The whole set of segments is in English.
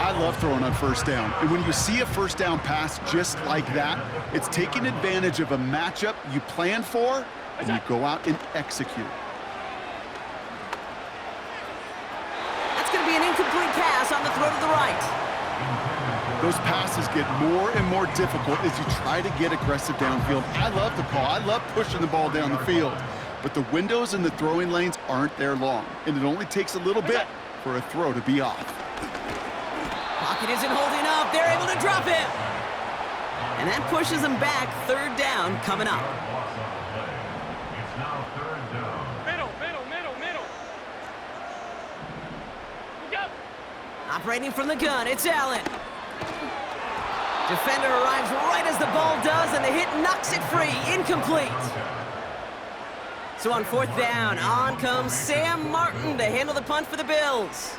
I love throwing on first down. And when you see a first down pass just like that, it's taking advantage of a matchup you plan for, and you go out and execute. That's going to be an incomplete pass on the throw to the right. Those passes get more and more difficult as you try to get aggressive downfield. I love the call. I love pushing the ball down the field. But the windows in the throwing lanes aren't there long, and it only takes a little bit for a throw to be off. Pocket isn't holding up. They're able to drop him. And that pushes them back. Third down coming up. It's now third down. Middle. Go. Operating from the gun, it's Allen. Defender arrives right as the ball does, and the hit knocks it free. Incomplete. So on fourth down, on comes Sam Martin to handle the punt for the Bills.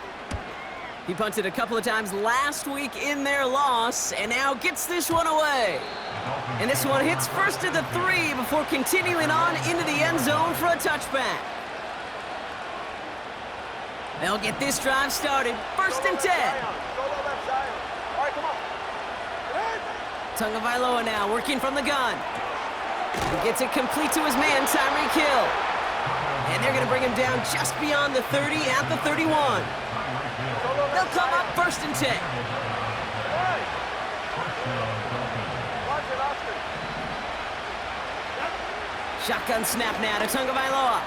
He punted a couple of times last week in their loss, and now gets this one away. And this one hits first at the 3 before continuing on into the end zone for a touchback. They'll get this drive started. First and 10. Tagovailoa now working from the gun. He gets it complete to his man, Tyreek Hill. And they're going to bring him down just beyond the 30 at the 31. They'll come up first and 10. Shotgun snap now to Tagovailoa.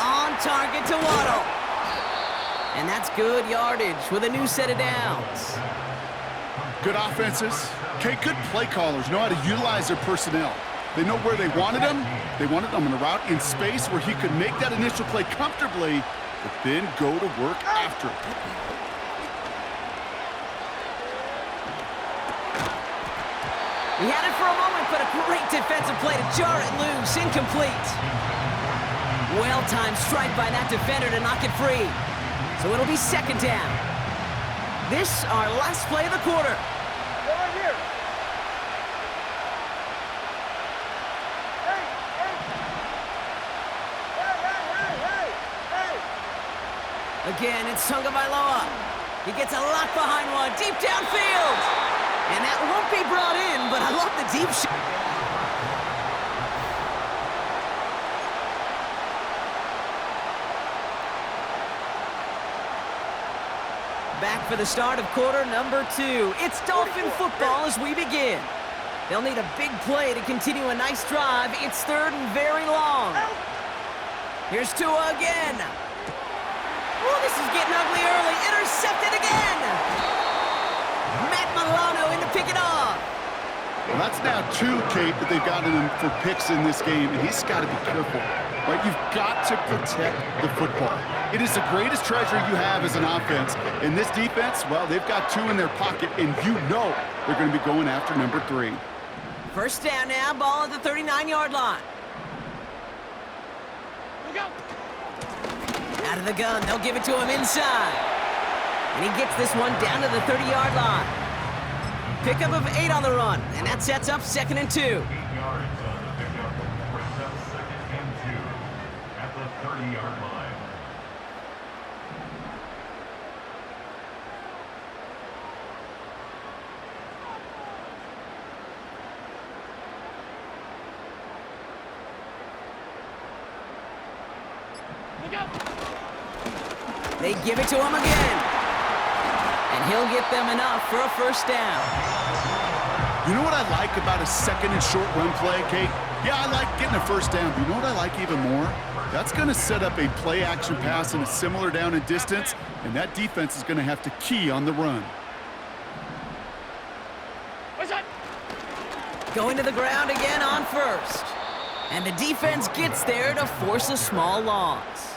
On target to Waddle. And that's good yardage with a new set of downs. Good offenses. Okay, good play callers know how to utilize their personnel. They know where they wanted him. They wanted him in a route in space where he could make that initial play comfortably, but then go to work after it. He had it for a moment, but a great defensive play to jar it loose. Incomplete. Well-timed strike by that defender to knock it free. So it'll be second down. This, our last play of the quarter. Go right here. Again, it's Tagovailoa. He gets a lock behind one, deep downfield. And that won't be brought in, but I love the deep shot. Back for the start of quarter number 2. It's Dolphin football as we begin. They'll need a big play to continue a nice drive. It's third and very long. Here's Tua again. Oh, this is getting ugly early. Intercepted again. Matt Milano in to pick it off. Well, that's now 2, Kate, that they've gotten him for picks in this game, and he's got to be careful. Right? You've got to protect the football. It is the greatest treasure you have as an offense. In this defense, well, they've got 2 in their pocket, and you know they're going to be going after number 3. First down now, ball at the 39-yard line. Go. Out of the gun, they'll give it to him inside. And he gets this one down to the 30-yard line. Pickup of 8 on the run, and that sets up second and 2. 8 yards on the pickup for second and 2 at the 30-yard line. They give it to him again. And he'll get them enough for a first down. You know what I like about a second and short run play, Kate? Yeah, I like getting a first down, but you know what I like even more? That's going to set up a play-action pass in a similar down and distance, and that defense is going to have to key on the run. Going to the ground again on first. And the defense gets there to force a small loss.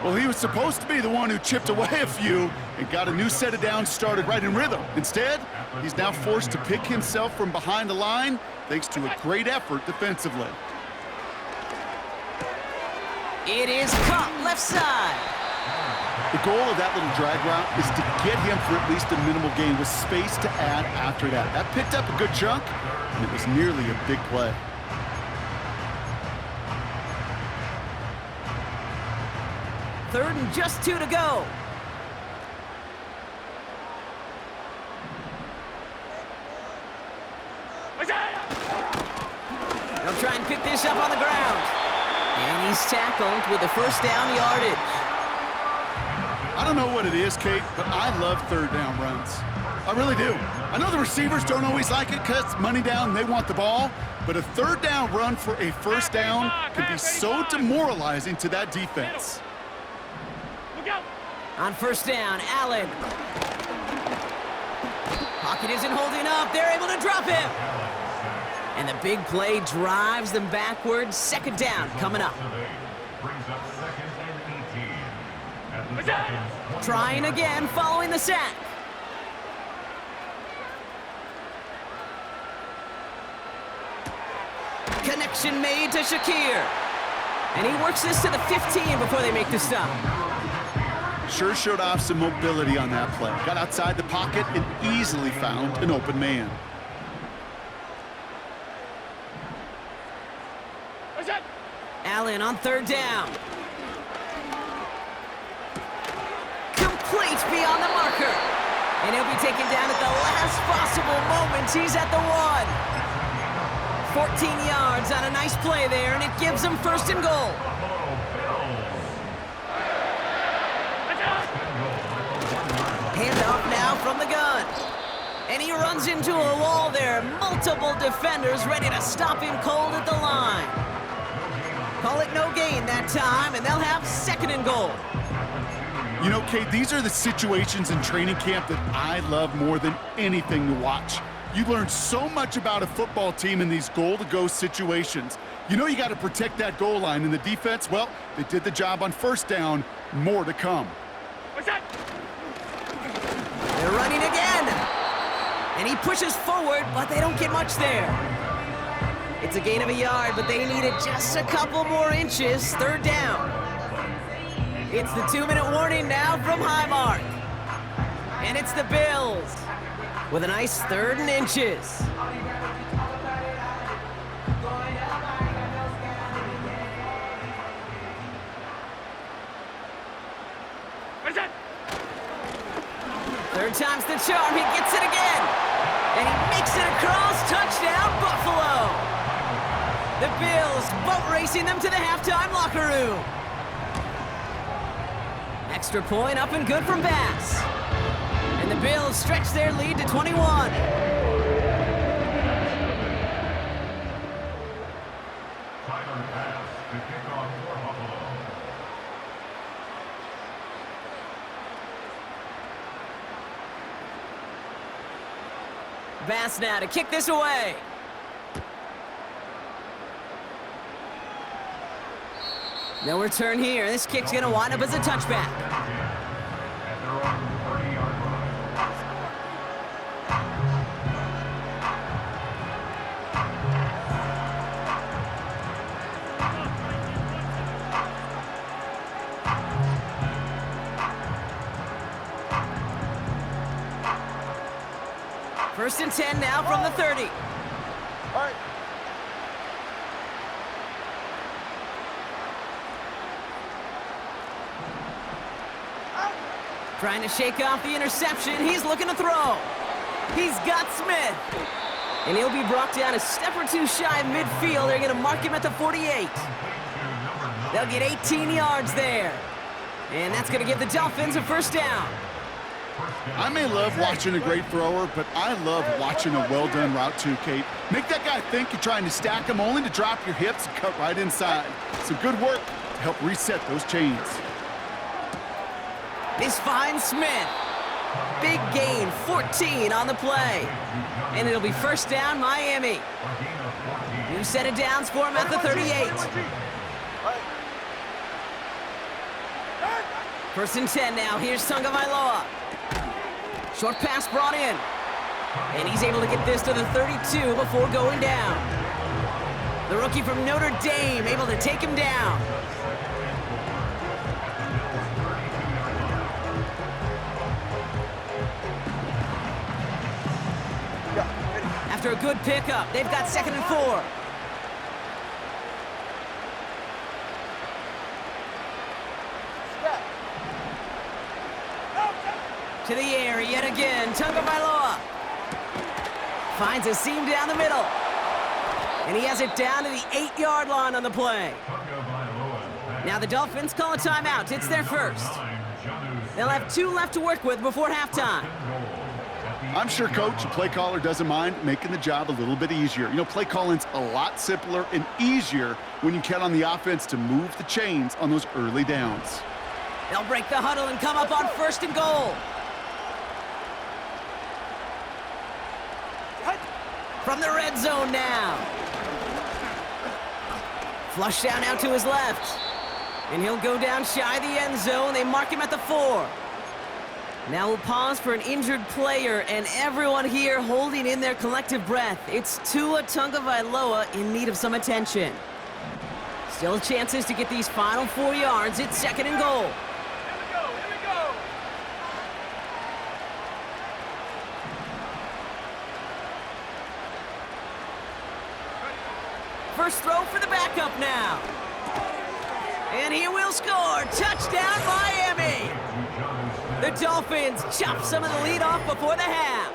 Well, he was supposed to be the one who chipped away a few and got a new set of downs started right in rhythm. Instead, he's now forced to pick himself from behind the line thanks to a great effort defensively. It is caught left side. The goal of that little drag route is to get him for at least a minimal gain with space to add after that. That picked up a good chunk, and it was nearly a big play. Third and just 2 to go. try and pick this up on the ground. And he's tackled with the first down yardage. I don't know what it is, Kate, but I love third down runs. I really do. I know the receivers don't always like it because money down, they want the ball, but a third down run for a first down can be so demoralizing to that defense. On first down, Allen. Pocket isn't holding up. They're able to drop him. And the big play drives them backwards. Second down coming up. Trying again following the sack. Connection made to Shakir. And he works this to the 15 before they make the stop. Sure showed off some mobility on that play. Got outside the pocket and easily found an open man. Allen on third down. Complete beyond the marker. And he'll be taken down at the last possible moment. He's at the 1. 14 yards on a nice play there, and it gives them first and goal. Handoff now from the gun. And he runs into a wall there. Multiple defenders ready to stop him cold at the line. Call it no gain that time, and they'll have second and goal. You know, Kate, these are the situations in training camp that I love more than anything to watch. You learn so much about a football team in these goal-to-go situations. You know you got to protect that goal line, and the defense, well, they did the job on first down. More to come. They're running again. And he pushes forward, but they don't get much there. It's a gain of a yard, but they needed just a couple more inches. Third down. It's the 2-minute warning now from Highmark. And it's the Bills with a nice 3rd and inches. Third time's the charm. He gets it again. And he makes it across. Touchdown, Buffalo. The Bills boat racing them to the halftime locker room. Extra point up and good from Bass. And the Bills stretch their lead to 21. Bass now to kick this away. No return here. This kick's going to wind up as a touchback. First and 10 now from the 30. Trying to shake off the interception. He's looking to throw. He's got Smith. And he'll be brought down a step or two shy of midfield. They're going to mark him at the 48. They'll get 18 yards there. And that's going to give the Dolphins a first down. I may love watching a great thrower, but I love watching a well-done route too, Kate. Make that guy think you're trying to stack him only to drop your hips and cut right inside. Some good work to help reset those chains. This finds Smith. Big gain, 14 on the play. And it'll be first down, Miami. New set of downs for him at the 38. First and 10 now. Here's Tagovailoa. Short pass brought in. And he's able to get this to the 32 before going down. The rookie from Notre Dame able to take him down. After a good pickup, they've got second and 4. To the air yet again, Tagovailoa finds a seam down the middle. And he has it down to the 8-yard line on the play. Now the Dolphins call a timeout. It's their first. They'll have 2 left to work with before halftime. I'm sure coach and play caller doesn't mind making the job a little bit easier. You know, play calling's a lot simpler and easier when you count on the offense to move the chains on those early downs. They'll break the huddle and come up on 1st and goal. From the red zone now. Flush down out to his left. And he'll go down shy of the end zone. They mark him at the 4. Now we'll pause for an injured player, and everyone here holding in their collective breath. It's Tua Tagovailoa in need of some attention. Still chances to get these final 4 yards. It's 2nd and goal. Here we go. First throw for the backup now. And he will score. Touchdown, Miami. The Dolphins chop some of the lead off before the half.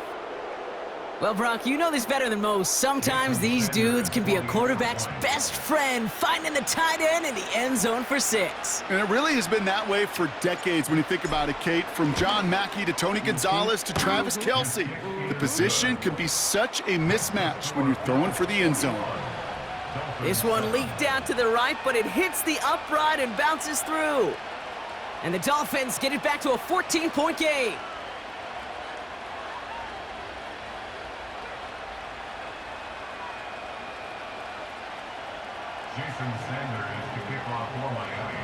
Well, Brock, you know this better than most. Sometimes these dudes can be a quarterback's best friend, finding the tight end in the end zone for 6. And it really has been that way for decades when you think about it, Kate. From John Mackey to Tony Gonzalez to Travis Kelce. The position can be such a mismatch when you're throwing for the end zone. This one leaked out to the right, but it hits the upright and bounces through. And the Dolphins get it back to a 14-point game. Jason Sanders to kick off for Miami.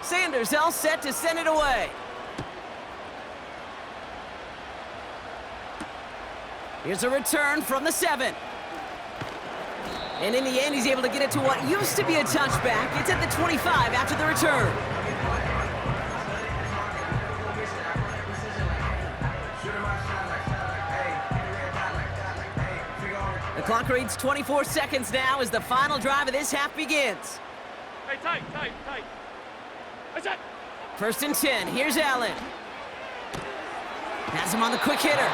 Sanders all set to send it away. Here's a return from the 7. And in the end, he's able to get it to what used to be a touchback. It's at the 25 after the return. The clock reads 24 seconds now as the final drive of this half begins. Hey, tight. What's that? 1st and 10. Here's Allen. Has him on the quick hitter.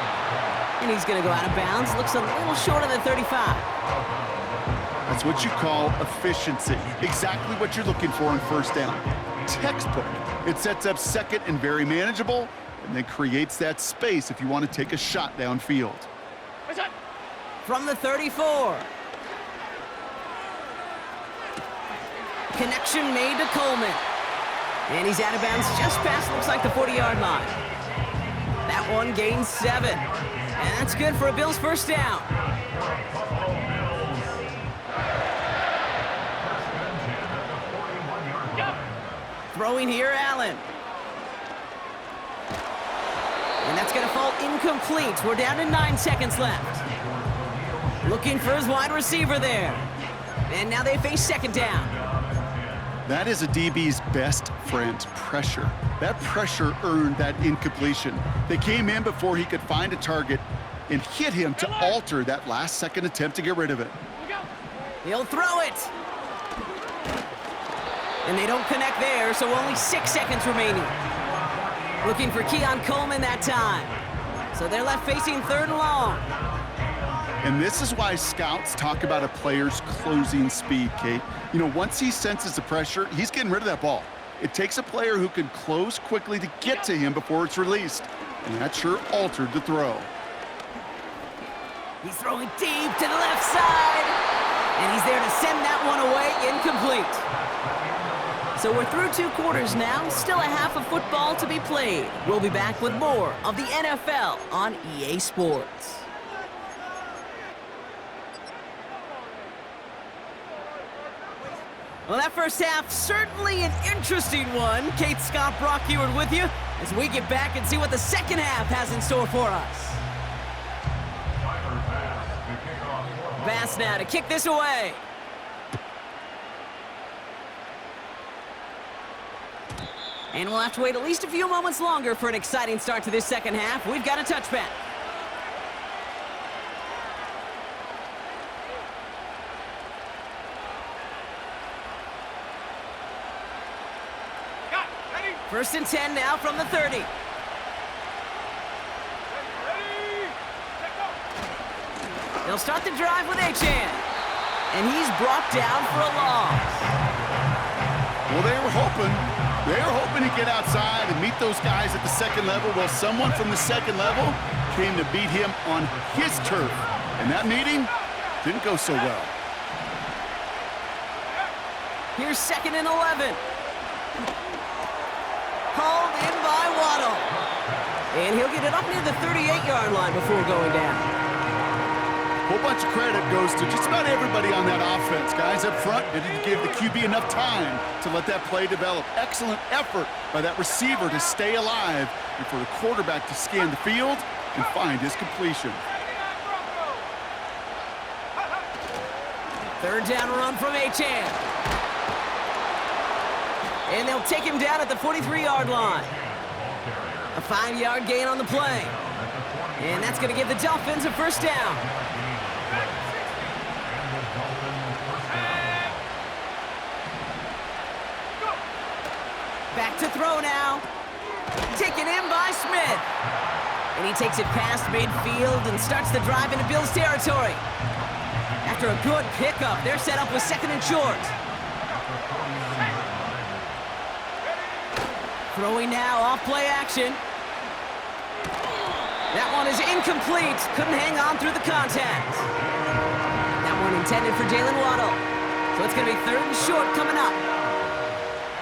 And he's going to go out of bounds. Looks a little short of the 35. That's what you call efficiency. Exactly what you're looking for on 1st down. Textbook. It sets up 2nd and very manageable, and then creates that space if you want to take a shot downfield. What's that? From the 34. Connection made to Coleman. And he's out of bounds just past, looks like, the 40-yard line. That one gains 7. And that's good for a Bills 1st down. Throwing here, Allen. And that's going to fall incomplete. We're down to 9 seconds left. Looking for his wide receiver there. And now they face 2nd down. That is a DB's best friend, pressure. That pressure earned that incompletion. They came in before he could find a target and hit him to alter that last-second attempt to get rid of it. He'll throw it. And they don't connect there, so only 6 seconds remaining. Looking for Keon Coleman that time. So they're left facing 3rd and long. And this is why scouts talk about a player's closing speed, Kate. You know, once he senses the pressure, he's getting rid of that ball. It takes a player who can close quickly to get to him before it's released. And that sure altered the throw. He's throwing deep to the left side. And he's there to send that one away, incomplete. So we're through 2 quarters now, still a half of football to be played. We'll be back with more of the NFL on EA Sports. Well, that first half, certainly an interesting one. Kate, Scott, Brock Ewart with you as we get back and see what the second half has in store for us. Bass now to kick this away. And we'll have to wait at least a few moments longer for an exciting start to this second half. We've got a touchback. Ready? First and 10 now from the 30. Ready? Set, go. They'll start the drive with Achane. And he's brought down for a loss. Well, they were hoping to get outside and meet those guys at the second level. Well, someone from the second level came to beat him on his turf. And that meeting didn't go so well. Here's second and 11. Hauled in by Waddle. And he'll get it up near the 38-yard line before going down. A whole bunch of credit goes to just about everybody on that offense. Guys up front didn't give the QB enough time to let that play develop. Excellent effort by that receiver to stay alive and for the quarterback to scan the field and find his completion. Third down run from Achane. And they'll take him down at the 43-yard line. A 5-yard gain on the play. And that's going to give the Dolphins a first down. Back to throw now. Taken in by Smith. And he takes it past midfield and starts the drive into Bills territory. After a good pickup, they're set up with second and short. Throwing now off play action. That one is incomplete. Couldn't hang on through the contact. That one intended for Jalen Waddle. So it's going to be third and short coming up.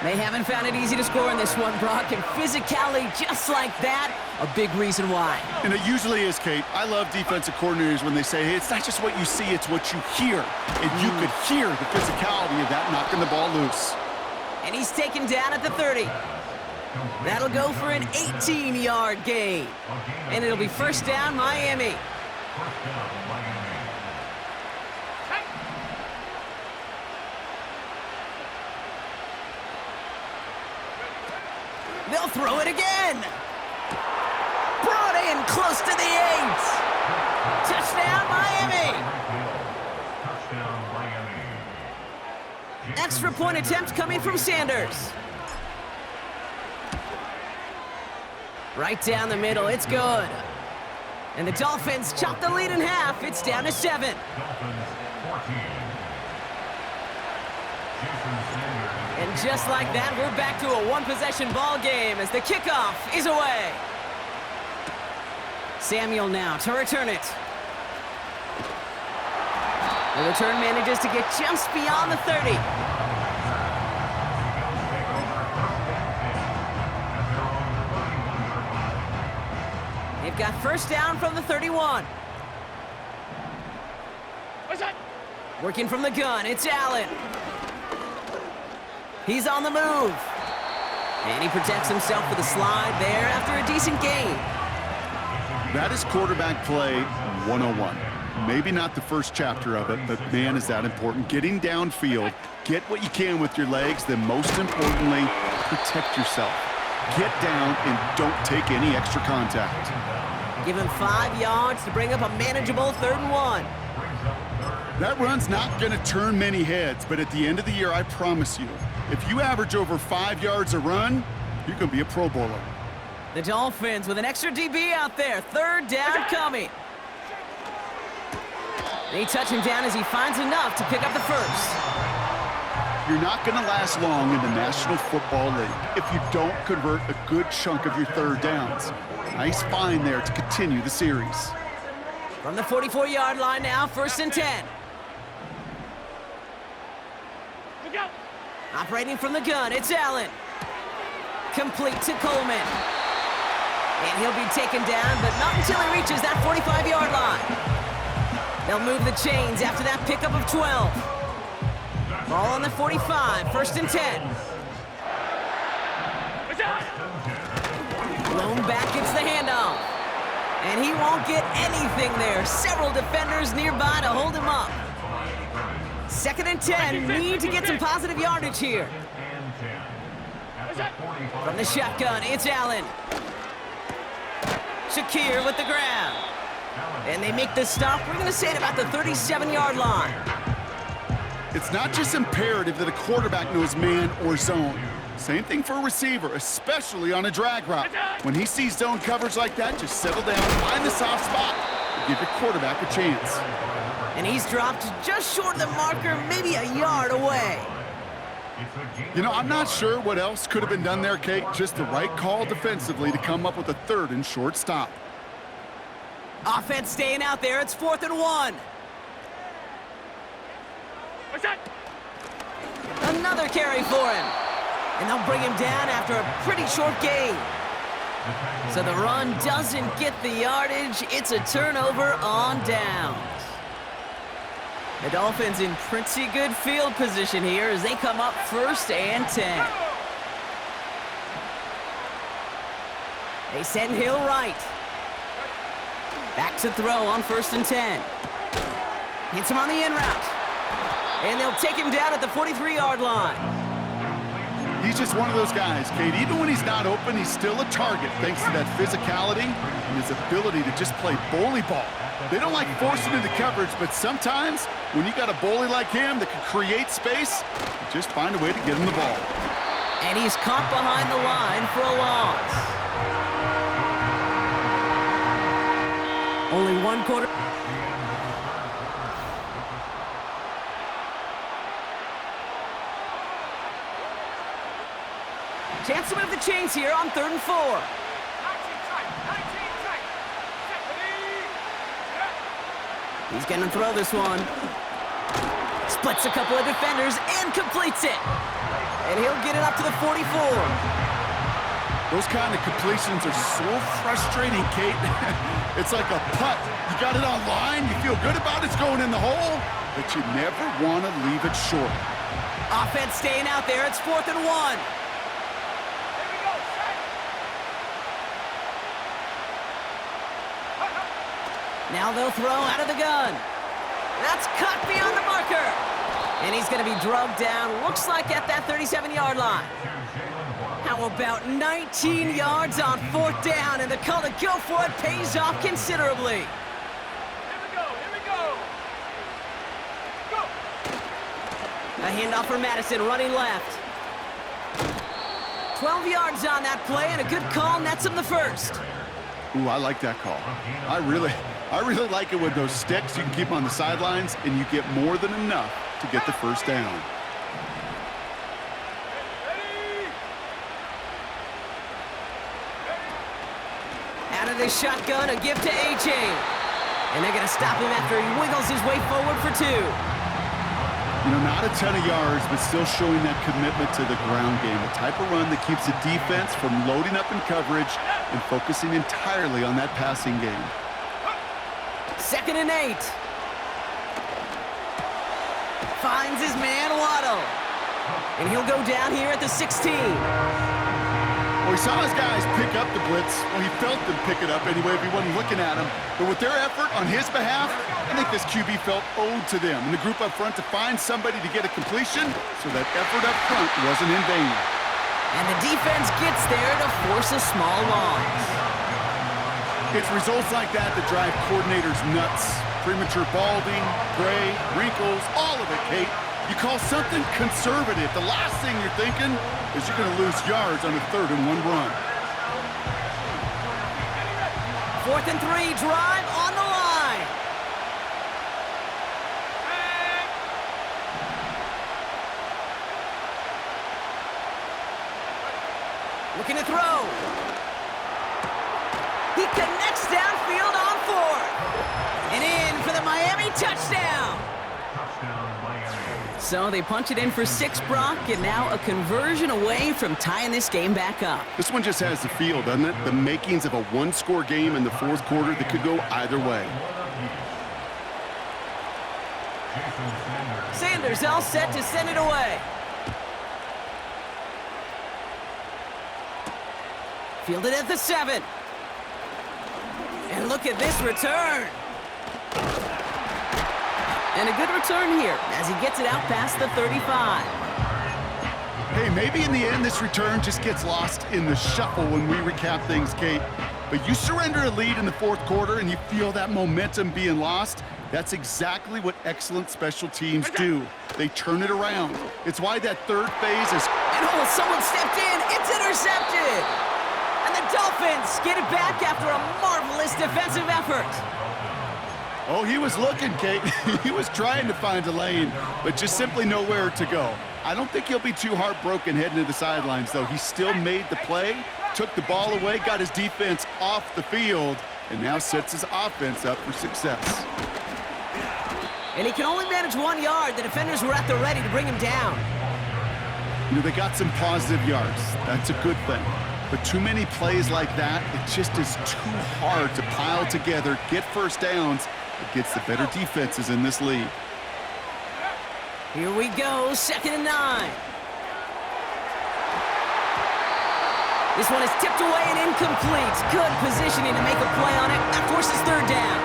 They haven't found it easy to score in this one, Brock, and physicality just like that, a big reason why. And it usually is, Kate. I love defensive coordinators when they say, hey, it's not just what you see, it's what you hear. And you could hear the physicality of that knocking the ball loose. And he's taken down at the 30. That'll go for an 18-yard gain. And it'll be first down, Miami. They'll throw it again. Brought in close to the 8. Touchdown, Miami. Extra point attempt coming from Sanders. Right down the middle, it's good. And the Dolphins chop the lead in half. It's down to 7. And just like that, we're back to a one-possession ball game as the kickoff is away. Samuel now to return it. The return manages to get just beyond the 30. They've got first down from the 31. What's that? Working from the gun, it's Allen. He's on the move. And he protects himself with a slide there after a decent gain. That is quarterback play 101. Maybe not the first chapter of it, but man, is that important. Getting downfield, get what you can with your legs, then most importantly, protect yourself. Get down and don't take any extra contact. Give him 5 yards to bring up a manageable 3rd and 1. That run's not going to turn many heads, but at the end of the year, I promise you, if you average over 5 yards a run, you're going to be a Pro Bowler. The Dolphins with an extra DB out there. 3rd down coming. They touch him down as he finds enough to pick up the first. You're not going to last long in the National Football League if you don't convert a good chunk of your 3rd downs. Nice find there to continue the series. From the 44-yard line now, 1st and 10. Look out! Operating from the gun, it's Allen. Complete to Coleman. And he'll be taken down, but not until he reaches that 45-yard line. They'll move the chains after that pickup of 12. Ball on the 45, 1st and 10. What's that? Blown back, it's the handoff. And he won't get anything there. Several defenders nearby to hold him up. 2nd and 10, need to get some positive yardage here. What's that? From the shotgun, it's Allen. Shakir with the grab. And they make the stop, we're going to say it about the 37-yard line. It's not just imperative that a quarterback knows man or zone. Same thing for a receiver, especially on a drag route. When he sees zone coverage like that, just settle down, find the soft spot, and give your quarterback a chance. And he's dropped just short of the marker, maybe a yard away. You know, I'm not sure what else could have been done there, Kate. Just the right call defensively to come up with a 3rd and short stop. Offense staying out there. It's 4th and 1. What's that? Another carry for him. And they'll bring him down after a pretty short gain. So the run doesn't get the yardage. It's a turnover on downs. The Dolphins in pretty good field position here as they come up 1st and 10. They send Hill right. Back to throw on 1st and 10. Hits him on the in route. And they'll take him down at the 43-yard line. He's just one of those guys, Kate. Even when he's not open, he's still a target thanks to that physicality and his ability to just play bully ball. They don't like forcing into coverage, but sometimes when you got a bully like him that can create space, you just find a way to get him the ball. And he's caught behind the line for a loss. Only one quarter. Chance to move the chains here on 3rd and 4. 19 tight. 19 tight. Set, ready. Yeah. He's going to throw this one. Splits a couple of defenders and completes it. And he'll get it up to the 44. Those kind of completions are so frustrating, Kate. It's like a putt. You got it on line, you feel good about it's going in the hole, but you never want to leave it short. Offense staying out there. It's 4th and 1. Here we go. Set. Now they'll throw out of the gun. That's caught beyond the marker. And he's going to be drugged down, looks like at that 37-yard line. How about 19 yards on 4th down, and the call to go for it pays off considerably. Here we go. Here we go. Go. A handoff for Madison, running left. 12 yards on that play, and a good call nets him the 1st. Ooh, I like that call. I really like it with those sticks. You can keep them on the sidelines, and you get more than enough to get the 1st down. Out of the shotgun, a gift to A.J. And they're going to stop him after he wiggles his way forward for 2. You know, not a ton of yards, but still showing that commitment to the ground game. The type of run that keeps the defense from loading up in coverage and focusing entirely on that passing game. 2nd and 8. Finds his man, Waddle. And he'll go down here at the 16. Well, he saw his guys pick up the blitz. Well, he felt them pick it up anyway if he wasn't looking at him. But with their effort on his behalf, I think this QB felt owed to them and the group up front to find somebody to get a completion, so that effort up front wasn't in vain. And the defense gets there to force a small loss. It's results like that that drive coordinators nuts. Premature balding, gray, wrinkles, all of it, Kate. You call something conservative. The last thing you're thinking is you're going to lose yards on a 3rd and 1 run. 4th and 3, drive on the line. Looking to throw. He connects downfield on 4th. And in for the Miami touchdown. So they punch it in for 6, Brock, and now a conversion away from tying this game back up. This one just has the feel, doesn't it? The makings of a 1-score game in the 4th quarter that could go either way. Sanders all set to send it away. Fielded at the 7. And look at this return. And a good return here as he gets it out past the 35. Hey, maybe in the end this return just gets lost in the shuffle when we recap things, Kate. But you surrender a lead in the 4th quarter and you feel that momentum being lost, That's exactly what excellent special teams do. They turn it around. It's why that third phase is... And oh, someone stepped in. It's intercepted. And the Dolphins get it back after a marvelous defensive effort. Oh, he was looking, Kate. He was trying to find a lane, but just simply nowhere to go. I don't think he'll be too heartbroken heading to the sidelines, though. He still made the play, took the ball away, got his defense off the field, and now sets his offense up for success. And he can only manage 1 yard. The defenders were at the ready to bring him down. You know, they got some positive yards. That's a good thing. But too many plays like that, it just is too hard to pile together, get first downs against the better defenses in this league. Here we go, 2nd and 9. This one is tipped away and incomplete. Good positioning to make a play on it. That forces 3rd down.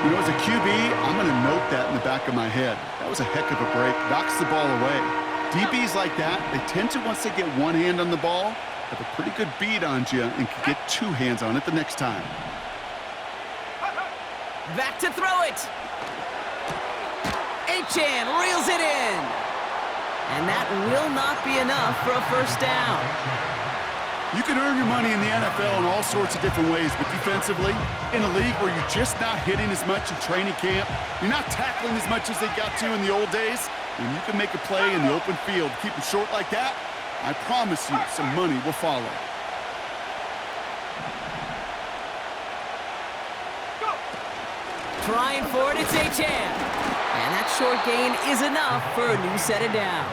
You know, as a QB, I'm going to note that in the back of my head. That was a heck of a break. Knocks the ball away. DBs like that, they tend to, once they get one hand on the ball, have a pretty good beat on you and can get 2 hands on it the next time. Back to throw it. Achan reels it in. And that will not be enough for a 1st down. You can earn your money in the NFL in all sorts of different ways, but defensively, in a league where you're just not hitting as much in training camp, you're not tackling as much as they got to in the old days, and you can make a play in the open field, keep it short like that, I promise you some money will follow. Trying for it, it's Achan. And that short gain is enough for a new set of downs.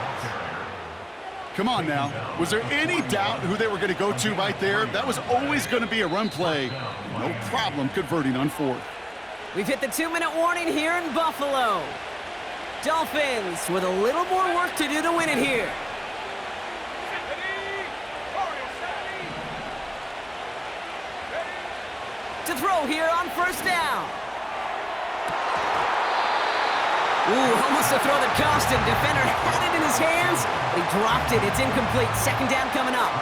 Come on now. Was there any doubt who they were going to go to right there? That was always going to be a run play. No problem converting on 4th. We've hit the 2-minute warning here in Buffalo. Dolphins with a little more work to do to win it here. To throw here on 1st down. Ooh, almost a throw that cost him. Defender had it in his hands, but he dropped it. It's incomplete. 2nd down coming up.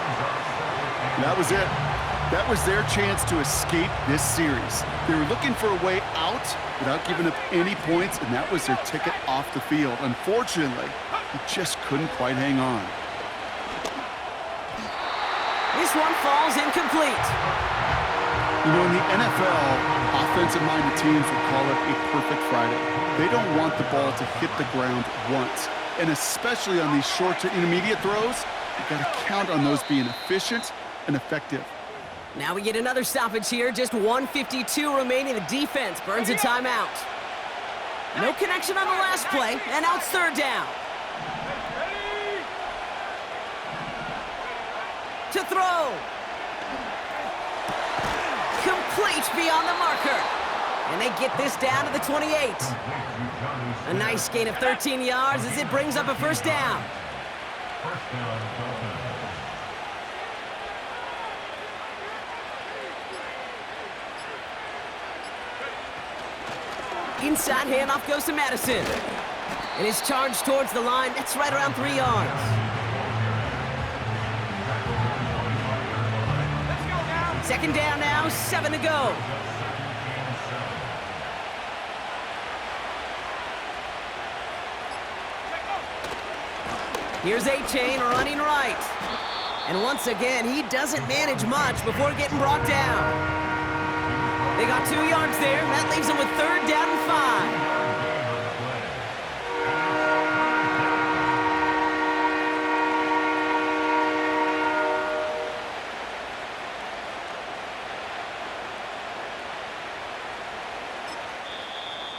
That was it. That was their chance to escape this series. They were looking for a way out without giving up any points, and that was their ticket off the field. Unfortunately, he just couldn't quite hang on. This one falls incomplete. You know, in the NFL, offensive-minded teams would call it a perfect Friday. They don't want the ball to hit the ground once. And especially on these short to intermediate throws, you got to count on those being efficient and effective. Now we get another stoppage here. Just 1:52 remaining. The defense burns a timeout. No connection on the last play, and now it's 3rd down. To throw. Complete beyond the marker. And they get this down to the 28. A nice gain of 13 yards as it brings up a 1st down. Inside handoff goes to Madison. And his charge towards the line, that's right around 3 yards. Let's go now. 2nd down now, 7 to go. Here's Achan running right. And once again, he doesn't manage much before getting brought down. They got 2 yards there. That leaves them with 3rd down and 5.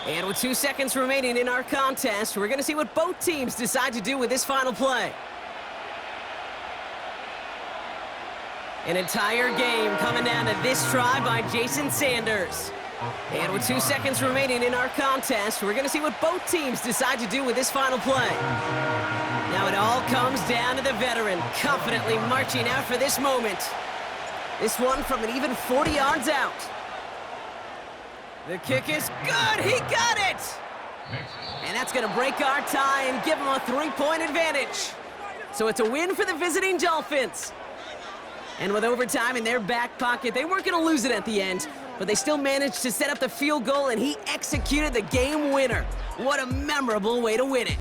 And with 2 seconds remaining in our contest, we're going to see what both teams decide to do with this final play. An entire game coming down to this try by Jason Sanders. And with 2 seconds remaining in our contest, we're going to see what both teams decide to do with this final play. Now it all comes down to the veteran, confidently marching out for this moment. This one from an even 40 yards out. The kick is good. He got it. And that's going to break our tie and give them a 3-point advantage. So it's a win for the visiting Dolphins. And with overtime in their back pocket, they weren't going to lose it at the end. but they still managed to set up the field goal, and he executed the game winner. What a memorable way to win it.